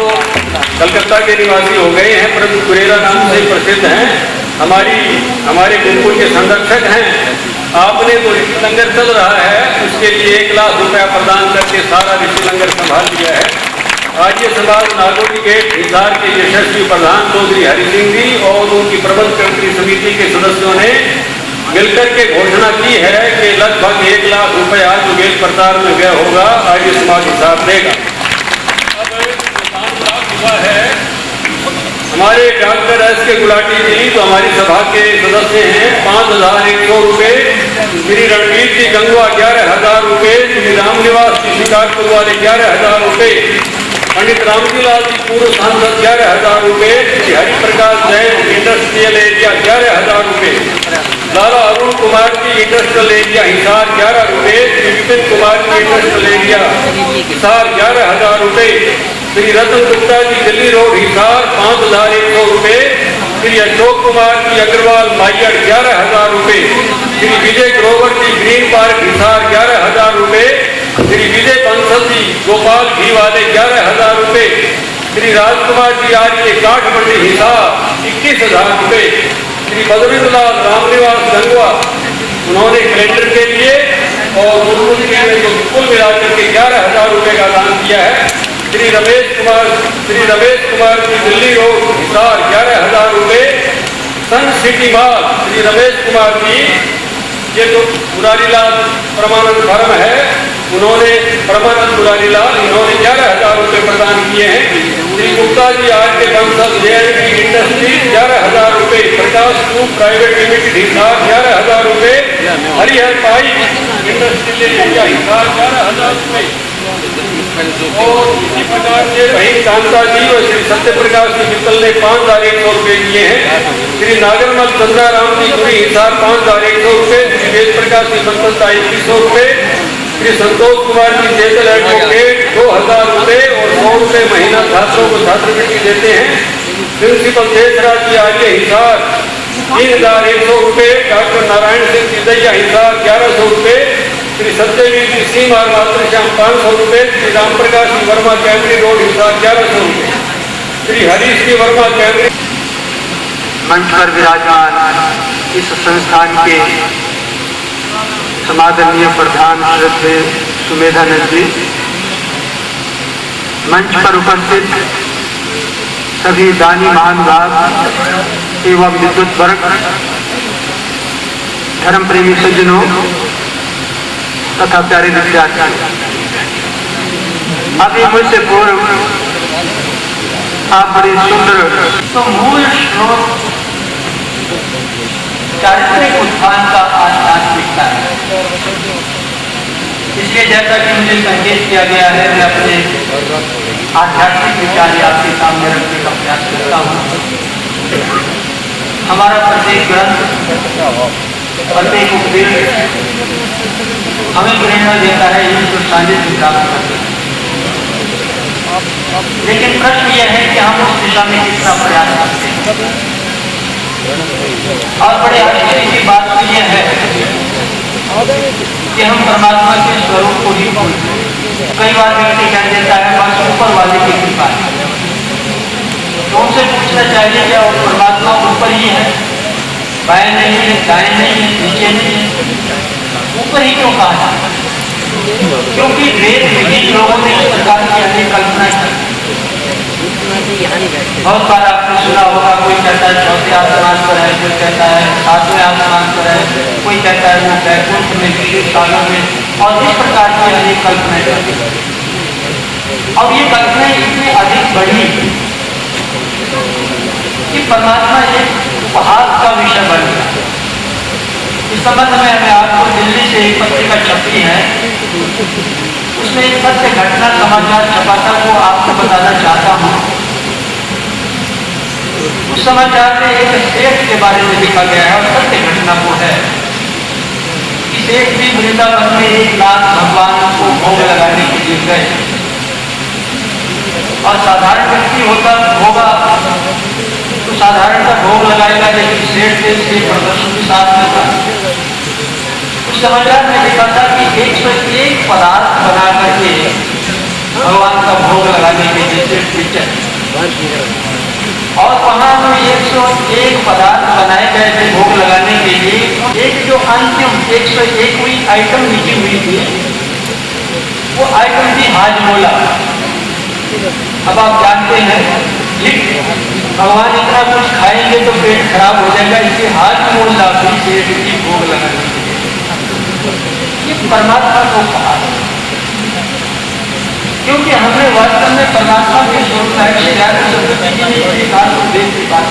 कलकत्ता के निवासी हो गए हैं परंतु गुरेरा नाम से प्रसिद्ध हैं, हमारे गुरुकुल के संरक्षक हैं। आपने जो ऋषि लंगर चल रहा है उसके लिए 1 लाख रुपया प्रदान करके सारा ऋषि लंगर संभाल लिया है। आज ये समाज नागोरी गेट हिसार के यशस्वी प्रधान चौधरी हरि सिंह जी और उनकी प्रबंध कमेटी समिति के सदस्यों ने मिलकर के घोषणा की है कि लगभग 1 लाख रुपया जो गेट प्रचार में व्यय होगा आज ये समाज हिसाब देगा। अब हुआ है हमारे डॉक्टर एस के गुलाटी जी जो हमारी सभा के सदस्य हैं 5,100 रुपये, श्री रणवीर जी गंगवा 11,000 रुपये, श्री रामनिवास जी शिकारपुर वाले 11,000 रुपये, पंडित रामजीलाल जी पूर्व सांसद 11,000 रुपये, श्री हरिप्रकाश जैन इंडस्ट्रियल एरिया 11,000 रुपये, लाला अरुण कुमार जी इंडस्ट्रियल एरिया हिसार 11 रुपये, श्री विपिन कुमार जी इंडस्ट्रियल एरिया हिसार 11,000 रुपये, श्री रतन गुप्ता जी दिल्ली रोड हिसार 5,100 रुपये, श्री अशोक कुमार जी अग्रवाल माइयर 11,000 रुपये, श्री विजय ग्रोवर जी ग्रीन पार्क हिसार 11,000 रुपये, श्री विजय बंसल जी गोपाल घी वाले 11,000 रुपये, श्री राजकुमार जी आर्य काठमंडी हिसार 21,000 रुपये, श्री बद्रीलाल रामनिवास गंगवा उन्होंने कैलेंडर के लिए और गुरुकुल के लिए तो कुल मिलाकर के 11,000 रुपये का दान किया है। श्री रमेश कुमार जी दिल्ली रोड हिसार 11,000 रुपये, सन सिटी मॉल श्री रमेश कुमार जी ये तो मुरारीलाल परमानंद फर्म है उन्होंने परमानंद मुरारीलाल इन्होंने 11,000 रुपये प्रदान किए हैं। श्री गुप्ता जी आज के बंसल जेएनडी इंडस्ट्री 11,000 रुपये, प्रकाश ग्रुप प्राइवेट लिमिटेड हिसार 11,000 रुपये, Harihar pipe industrial area Hisar 11,000 रुपये और इसी प्रकार से बहन कांता जी और श्री सत्य प्रकाश जी मित्तल ने 5,100 रुपये दिए हैं। श्री नागरमल चंद्राराम जी गुरी हिसार 5,100 रुपये, श्री वेद प्रकाश जी संतता 2100 रुपये, श्री संतोष कुमार जी जेतल एडवोकेट 2,000 रुपये और 100 रुपये महीना छात्रों को छात्रवृत्ति देते हैं। प्रिंसिपल देशराज जी आर्य हिसार 3,100 रुपये, डॉक्टर नारायण सिंह सिद्धैया हिसार 1,100 रुपये, श्री सत्यवीर जी सिंह और मातृश्याम 500 रुपये, श्री राम प्रकाश जी वर्मा कैमरी रोड हिसार 1,100 रुपये, श्री हरीश जी वर्मा कैमरी। मंच पर विराजमान इस संस्थान के समादरणीय प्रधान श्रद्धेय सुमेधानंद जी, मंच पर उपस्थित सभी दानी महानुभाव एवं विद्युत वर्ग, धर्म प्रेमी सज्जनों तथा प्यारे विद्यार्थी, अभी मुझसे पूर्व आप बड़े सुंदर तो मूल स्रोत चारित्रिक उत्थान का आध्यात्मिकता है। इसलिए जैसा कि मुझे संकेत किया गया है, मैं अपने आध्यात्मिक विचार आपके सामने रखने का प्रयास करता हूँ। हमारा प्रत्येक ग्रंथ, प्रत्येक उपदेश हमें प्रेरणा देता है, ईश्वर सानिध्य प्राप्त करते हैं। लेकिन प्रश्न यह है कि हम उस दिशा में कितना प्रयास करते हैं। और बड़े आश्चर्य की बात तो यह है कि हम परमात्मा के स्वरूप को ही भूलते हैं। कई बार व्यक्ति कह देता है बस ऊपर वाले की कृपा है। तो उनसे पूछना चाहिए क्या वो परमात्मा ऊपर ही है, बाएं नहीं है, दाएं नहीं है, नीचे नहीं है, ऊपर ही क्यों कहा है? क्योंकि वेद विहीन लोगों ने इस प्रकार की अनेक कल्पना की। बहुत बार आपने सुना होगा, कोई कहता है चौथे आसमान पर है, कोई कहता है सातवें आसमान पर है, कोई कहता है वो बैकुंठ में, विशेष कालों में, और इस प्रकार की अनेक कल्पनाएं करती हैं। और ये कल्पनाएं इतनी अधिक बढ़ी कि परमात्मा एक उपहास का विषय बन गया। इस संबंध में हमें आपको दिल्ली से एक पत्रिका छपी है, उसमें एक सत्य घटना समाचार छपा था, वो आपको बताना चाहता हूँ। उस समाचार में एक सेठ के बारे में लिखा गया है और सत्य घटना वो है कि सेठ भी वृंदावन में एक नाथ भगवान को भोग लगाने के लिए गए, और साधारण व्यक्ति होता होगा तो साधारण का भोग लगाएगा, लेकिन सेठ देश के प्रदर्शन के साथ में था। उस समाचार में लिखा था कि 101 पदार्थ बना करके भगवान का भोग लगाने के लिए सेठ पीछे, और वहां जो 101 पदार्थ बनाए गए थे भोग लगाने के लिए, एक जो अंतिम 101वीं आइटम लिखी हुई थी, वो आइटम थी हाजमोला। अब आप जानते हैं भगवान इतना कुछ खाएंगे तो पेट खराब हो जाएगा, इसे हाजमोला भी सेठ की भोग लगाने के लिए। ये परमात्मा को कहा, क्योंकि हमने वास्तव में परमात्मा के स्वरूप वेद की बात,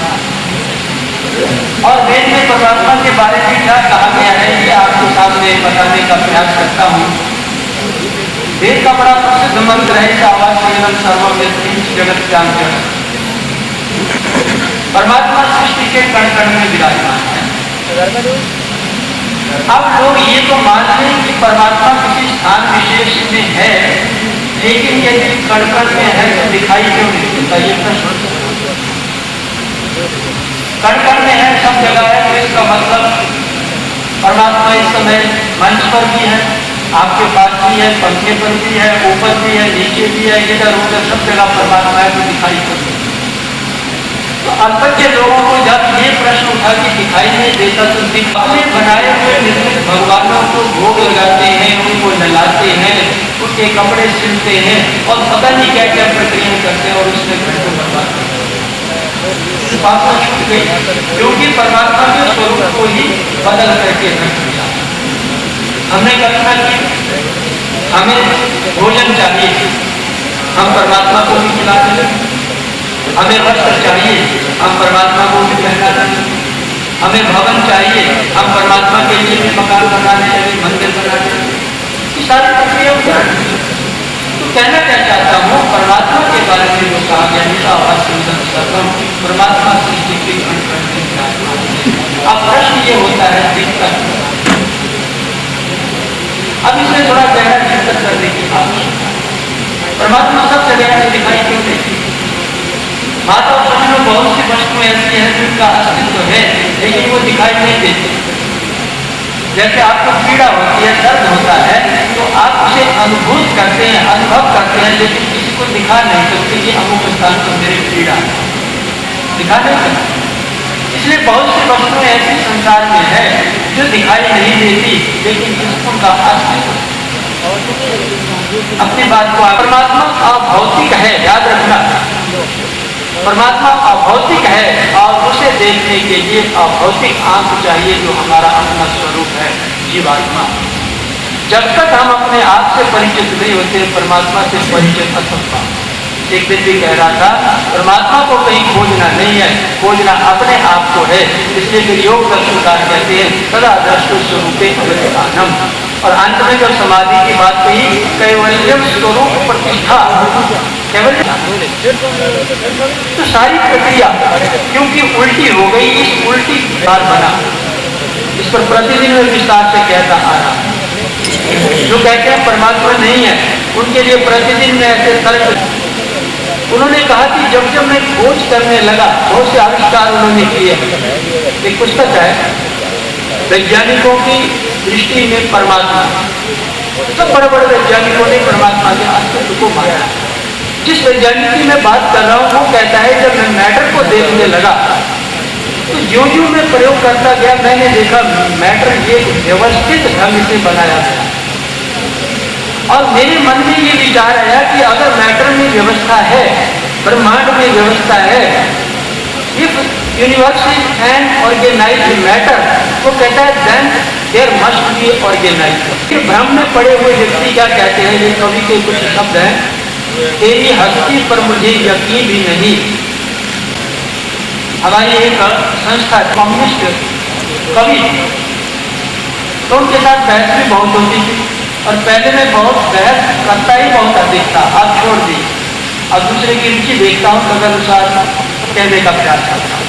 और वेद में परमात्मा के बारे में क्या कहा गया है ये आपके सामने बताने का प्रयास करता हूँ। वेद का बड़ा प्रसिद्ध मंत्र है, सर्वम जगत जानते हैं। परमात्मा सृष्टि के कण कण में विराजमान है। अब लोग ये तो मानते हैं कि परमात्मा किसी स्थान विशेष में है, लेकिन यदि कण कण में है तो दिखाई क्यों नहीं देता? ये प्रश्न। कण कण में है, सब जगह है, तो इसका मतलब परमात्मा इस समय मंच पर भी है, आपके पास भी है, पंखे पर भी है, ऊपर भी है, नीचे भी है, इधर उधर सब जगह परमात्मा है, तो दिखाई क्यों नहीं? तो अल्पज्ञ लोगों को जब ये प्रश्न उठा कि दिखाई नहीं देता, तो अपने बनाए हुए निर्मित भगवानों को भोग लगाते हैं, उनको नहलाते हैं, उसके कपड़े सिलते हैं, और पता नहीं क्या क्या प्रक्रिया करते हैं, और उसमें घंटों बर्बाद करते हैं। बात छूट गई, क्योंकि परमात्मा के स्वरूप को ही बदल करके रख दिया। हमने कल्पना की हमें भोजन चाहिए, हम परमात्मा को भी खिलाते हैं। हमें वस्त्र चाहिए, हम परमात्मा को भी पहनाते हैं। हमें भवन चाहिए, हम परमात्मा के लिए भी मकान बनाने लगे, मंदिर बनाने लगे। ये सारी प्रक्रिया तो कहना क्या चाहता हूँ, परमात्मा के बारे में जो कहा गया परमात्मा सृष्टि के कण कण में विराजमान है। अब प्रश्न ये होता है दिक्कत, अब इसमें थोड़ा गहरा चिंतन करने की आवश्यकता है। परमात्मा सब जगह से दिखाई क्यों देती? माता और बहनों, बहुत सी वस्तुएं ऐसी हैं जिनका अस्तित्व है लेकिन वो दिखाई नहीं देती। जैसे आपको पीड़ा होती है, दर्द होता है, तो आप उसे अनुभूत करते हैं, अनुभव करते हैं, लेकिन किसी को दिखा नहीं सकते कि अमुक स्थान पर मेरी पीड़ा दिखा नहीं सकते। इसलिए बहुत सी वस्तुएं ऐसी संसार में है जो दिखाई नहीं देती, लेकिन उनका अस्तित्व। अपनी बात को, परमात्मा अभौतिक है, याद रखना। परमात्मा अभौतिक है और उसे देखने के लिए अभौतिक आंख चाहिए जो हमारा अपना स्वरूप है जीवात्मा। जब तक हम अपने आप से परिचित नहीं होते परमात्मा से परिचित असंभव। एक दिन भी कह रहा था परमात्मा को कहीं खोजना नहीं है, खोजना अपने आप को है। इसलिए फिर योग दर्शनकार कहते हैं सदा दृष्टि स्वरूपे अवधानम। और अंत में जब समाधि की बात कही कैवल्यम स्वरूप प्रतिष्ठा, केवल तो सारी प्रक्रिया क्योंकि उल्टी हो गई, इस उल्टी बात बना। इस पर प्रतिदिन में विस्तार से कहता आ रहा। जो कहते हैं परमात्मा नहीं है उनके लिए प्रतिदिन में ऐसे तर्क। उन्होंने कहा कि जब जब मैं खोज करने लगा बहुत से आविष्कार उन्होंने किए। एक पुस्तक है वैज्ञानिकों की दृष्टि में परमात्मा, सब बड़े बड़े वैज्ञानिकों ने परमात्मा के अस्तित्व को माना। जिस वैज्ञानिक की मैं बात कर रहा हूँ वो कहता है जब मैं मैटर को देखने लगा तो जो जो मैं प्रयोग करता गया मैंने देखा मैटर एक व्यवस्थित ढंग से बनाया गया। और मेरे मन में ये विचार आया कि अगर मैटर में व्यवस्था है, ब्रह्मांड में व्यवस्था है, if universe is an organised matter, वो कहता है then there must be organised. भ्रम में पड़े हुए व्यक्ति क्या कहते हैं, ये कवि के कुछ शब्द हैं, तेरी हस्ती पर मुझे यकीन भी नहीं। हमारी एक संस्था कम्युनिस्ट कवि, तो उनके साथ बहस भी बहुत होती थी और पहले मैं बहुत बहस करता ही बहुत अधिक था, हाथ छोड़ दी। अब दूसरे की रुचि देखता हूँ तदनुसार कहने का प्रयास करता हूँ।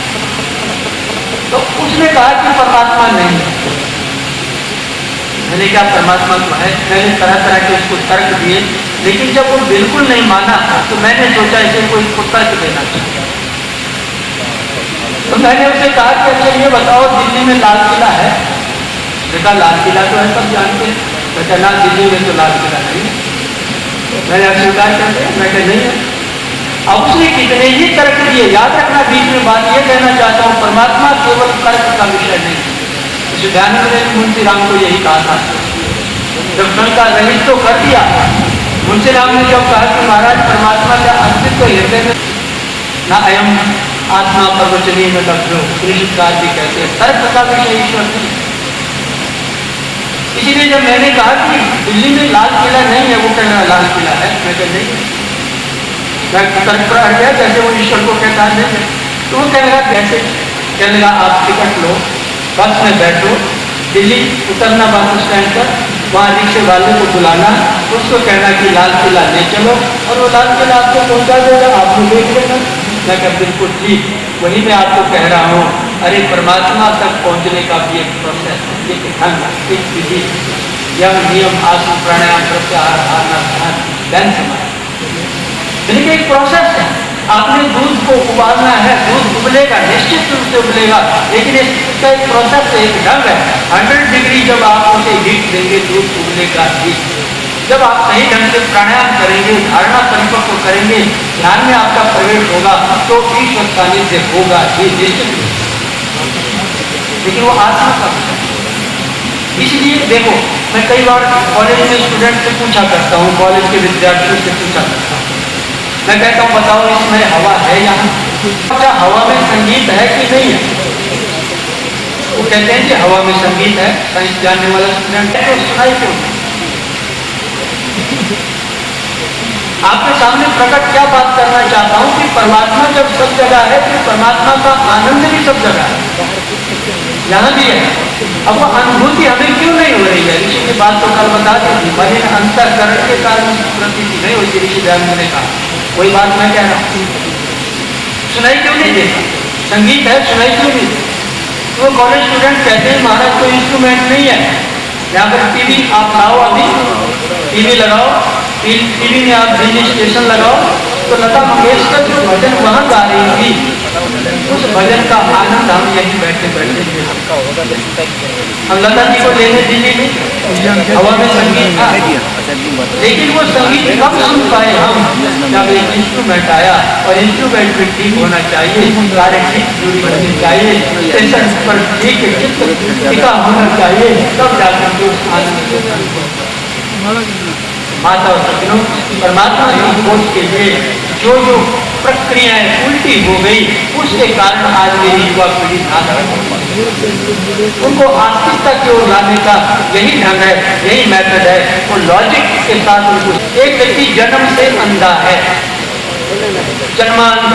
तो उसने कहा कि परमात्मा नहीं है। मैंने क्या परमात्मा तो है, मैंने तरह तरह के उसको तर्क दिए, लेकिन जब वो बिल्कुल नहीं माना तो मैंने सोचा इसे कोई तर्क देना चाहिए। तो मैंने उससे कहा कि अच्छा ये बताओ दिल्ली में लाल किला है? देखा लाल किला तो है, सब जानते हैं। मैं कहना दिल्ली में तो लाल किला नहीं। मैंने अस्वीकार कर दिया, मैं कह नहीं है। अब उसने कितने ही तर्क दिए। याद रखना बीच में बात ये कहना चाहता हूँ परमात्मा केवल तर्क का विषय नहीं। इस ध्यान में मुंशी राम को यही कहा था, जब मन का रहित तो कर दिया। मुंशी राम ने जब कहा कि महाराज परमात्मा का अस्तित्व हृदय में ना अयम आत्मा प्रवचनी में लक्ष्य कृष्णकार भी कहते हैं तर्क का विषय ईश्वर नहीं। इसीलिए जब मैंने कहा कि दिल्ली में लाल किला नहीं है, वो कह रहा लाल किला है, मैं कह नहीं, मैं तर्क पर हट गया जैसे वो ईश्वर को कहता नहीं है। तो वो कह रहा कैसे? कहने लगा आप टिकट लो, बस में बैठो, दिल्ली उतरना बस स्टैंड पर, वहाँ रिक्शे वाले को बुलाना, उसको कहना कि लाल किला ले चलो और वो लाल किला आपको पहुँचा देगा, आपको देख लेना। मैं कह बिल्कुल ठीक, वही मैं आपको कह रहा हूँ। अरे परमात्मा तक पहुँचने का भी एक प्रोसेस, एक ढंग, एक विधि, यम नियम आसन प्राणायाम प्रत्याहार धारणा ध्यान दैन समय एक प्रोसेस है। आपने दूध को उबालना है, दूध उबलेगा, निश्चित रूप से उबलेगा, लेकिन इसका एक प्रोसेस है, एक ढंग है। 100 डिग्री जब आप उसे हीट देंगे दूध उबलेगा ही। जब आप सही ढंग से प्राणायाम करेंगे, धारणा परिपक्व करेंगे, ध्यान में आपका प्रवेश होगा तो ईश्वर सानिध्य होगा ये निश्चित। लेकिन वो आत्मा का विषय। इसलिए देखो मैं कई बार कॉलेज में स्टूडेंट से पूछा करता हूँ, कॉलेज के विद्यार्थियों से पूछा करता हूँ, मैं कहता हूँ बताओ इसमें हवा है यहाँ? अच्छा हवा में संगीत है कि नहीं है? वो कहते हैं कि हवा में संगीत है। साइंस जानने वाला स्टूडेंट है तो सुनाई क्यों? आपके सामने प्रकट क्या बात करना चाहता हूँ कि परमात्मा जब सब जगह है तो परमात्मा का आनंद भी सब जगह है, यहाँ भी है। अब वो अनुभूति हमें क्यों नहीं हो रही है? ऋषि की बात तो कल बता दी, बने अंतःकरण के कारण प्रतीति नहीं होती। ऋषि दयानंद ने कहा वही बात मैं कह रहा हूँ। सुनाई क्यों नहीं देता? संगीत है, सुनाई क्यों नहीं देता? तो वो कॉलेज स्टूडेंट कहते हैं महाराज कोई इंस्ट्रूमेंट नहीं है, यहाँ पर टीवी आप लाओ, अभी टीवी लगाओ, टीवी में आप दिल्ली स्टेशन लगाओ तो लता मंगेशकर जो भजन वहाँ गा रही थी उस भजन का आनंद हम यहीं बैठे बैठे हम लता जी को लेने दिल्ली में हवा में संगीत था, लेकिन वो संगीत कब सुन पाए हम? जब एक इंस्ट्रूमेंट आया और इंस्ट्रूमेंट भी ठीक होना चाहिए, सारे ठीक जुड़ी होनी चाहिए, स्टेशन पर ठीक टिका होना चाहिए, तब जाकर के उस आनंद माता और सज्जनों परमात्मा की खोज के लिए जो जो प्रक्रियाएं उल्टी हो गई उसके कारण आज मेरी युवा पीढ़ी उनको आस्तिकता की ओर लाने का यही ढंग है, यही मेथड है। वो लॉजिक के साथ उनको, एक व्यक्ति जन्म से अंधा है, जन्मांध,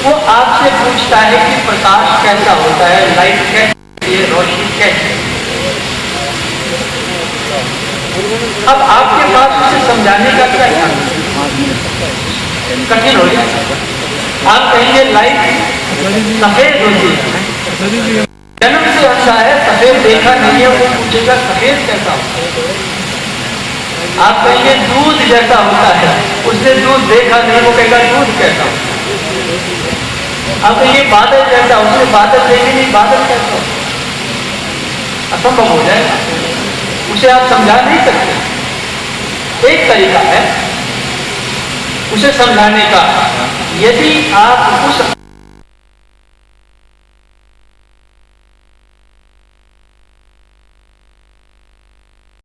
वो आपसे पूछता है कि प्रकाश कैसा होता है, लाइट कैसी है, रोशनी कैसी है। अब आपके पास उसे समझाने का क्या ध्यान, कठिन हो जाएगा। आप कहेंगे लाइट सफेद होती है, जन्म से अंधा है, सफेद देखा नहीं है, वो पूछेगा सफेद कैसा होता है। आप कहेंगे दूध जैसा होता है, उसने दूध देखा नहीं, वो कहेगा दूध कैसा होता है। आप कहेंगे बादल जैसा, उसने बादल देखे नहीं, बादल कैसा होता है। असंभव हो जाएगा, उसे आप समझा नहीं सकते। एक तरीका है उसे समझाने का, यदि आप उस